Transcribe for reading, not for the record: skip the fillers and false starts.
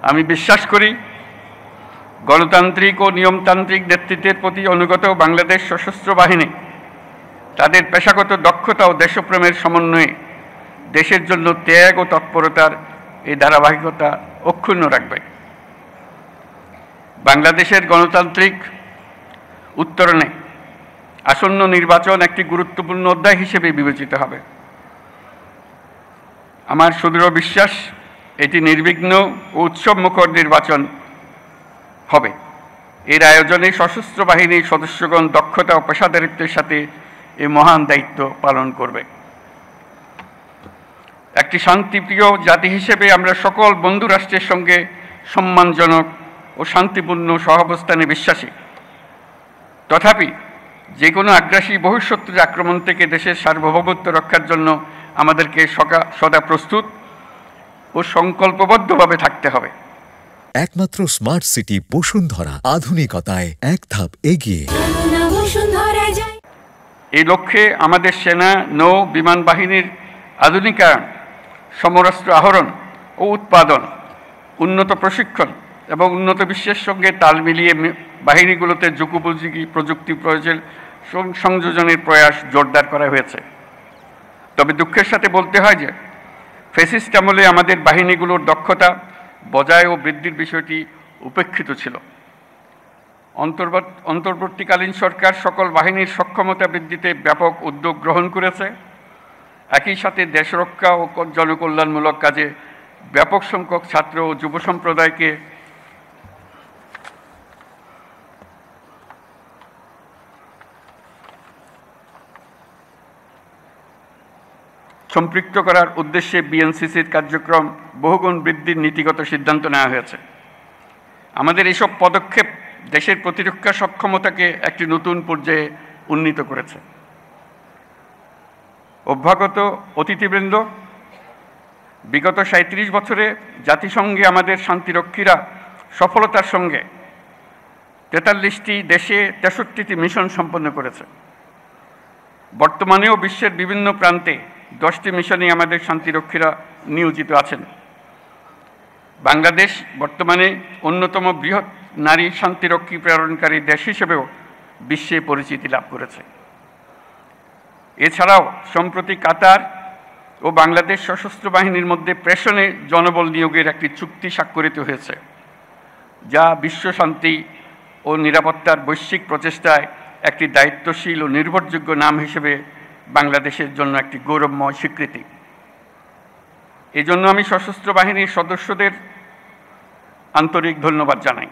আমি বিশ্বাস করি গণতান্ত্রিক ও নিয়মতান্ত্রিক নেতৃত্বের প্রতি অনুগত বাংলাদেশ সশস্ত্র বাহিনী তাদের পেশাগত দক্ষতা ও দেশপ্রেমের সমন্বয়ে দেশের জন্য ত্যাগ ও তৎপরতার এই ধারাবাহিকতা অক্ষুণ্ণ রাখবে। বাংলাদেশের গণতান্ত্রিক উত্তরণে আসন্ন নির্বাচন একটি গুরুত্বপূর্ণ অধ্যায় হিসেবে বিবেচিত হবে। আমার সুদৃঢ় বিশ্বাস এটি নির্বিঘ্ন ও উৎসবমুখর নির্বাচন হবে। এর আয়োজনে সশস্ত্র বাহিনীর সদস্যগণ দক্ষতা ও পেশাদারিত্বের সাথে এই মহান দায়িত্ব পালন করবে। একটি শান্তিপ্রিয় জাতি হিসেবে আমরা সকল বন্ধু রাষ্ট্রের সঙ্গে সম্মানজনক ও শান্তিপূর্ণ সহাবস্থানে বিশ্বাসী। তথাপি যে কোনো আগ্রাসী বহিঃশত্রুর আক্রমণ থেকে দেশের সার্বভৌমত্ব রক্ষার জন্য আমাদেরকে সদা প্রস্তুত ও সংকল্পবদ্ধভাবে থাকতে হবে। একমাত্র স্মার্ট সিটি বসুন্ধরা, আধুনিকতায় এক ধাপ এগিয়ে। এই লক্ষ্যে আমাদের সেনা, নৌ, বিমান বাহিনীর আধুনিকায়ন, সমরাস্ত্র আহরণ ও উৎপাদন, উন্নত প্রশিক্ষণ এবং উন্নত বিশ্বের সঙ্গে তাল মিলিয়ে বাহিনীগুলোতে যুগোপযোগী প্রযুক্তি প্রয়োগের সংযোজনের প্রয়াস জোরদার করা হয়েছে। তবে দুঃখের সাথে বলতে হয় যে ফ্যাসিস্ট আমলে আমাদের বাহিনীগুলোর দক্ষতা বজায় ও বৃদ্ধির বিষয়টি উপেক্ষিত ছিল। অন্তর্বর্তীকালীন সরকার সকল বাহিনীর সক্ষমতা বৃদ্ধিতে ব্যাপক উদ্যোগ গ্রহণ করেছে। একই সাথে দেশরক্ষা ও জনকল্যাণমূলক কাজে ব্যাপক সংখ্যক ছাত্র ও যুব সম্প্রদায়কে সম্পৃক্ত করার উদ্দেশ্যে বিএনসিসির কার্যক্রম বহুগুণ বৃদ্ধির নীতিগত সিদ্ধান্ত নেওয়া হয়েছে। আমাদের এসব পদক্ষেপ দেশের প্রতিরক্ষা সক্ষমতাকে একটি নতুন পর্যায়ে উন্নীত করেছে। অভ্যাগত অতিথিবৃন্দ, বিগত ৩৭ বছরে জাতিসংঘে আমাদের শান্তিরক্ষীরা সফলতার সঙ্গে ৪৩টি দেশে ৬৩টি মিশন সম্পন্ন করেছে। বর্তমানেও বিশ্বের বিভিন্ন প্রান্তে 10টি মিশনে আমাদের শান্তিরক্ষীরা নিয়োজিত আছেন। বাংলাদেশ বর্তমানে অন্যতম বৃহৎ নারী শান্তিরক্ষী প্রেরণকারী দেশ হিসেবেও বিশ্বে পরিচিতি লাভ করেছে। এছাড়াও সম্প্রতি কাতার ও বাংলাদেশ সশস্ত্র বাহিনীর মধ্যে প্রেষণে জনবল নিয়োগের একটি চুক্তি স্বাক্ষরিত হয়েছে, যা বিশ্ব শান্তি ও নিরাপত্তার বৈশ্বিক প্রচেষ্টায় একটি দায়িত্বশীল ও নির্ভরযোগ্য নাম হিসেবে বাংলাদেশের জন্য একটি গৌরবময় স্বীকৃতি। এজন্য আমি সশস্ত্র বাহিনীর সদস্যদের আন্তরিক ধন্যবাদ জানাই।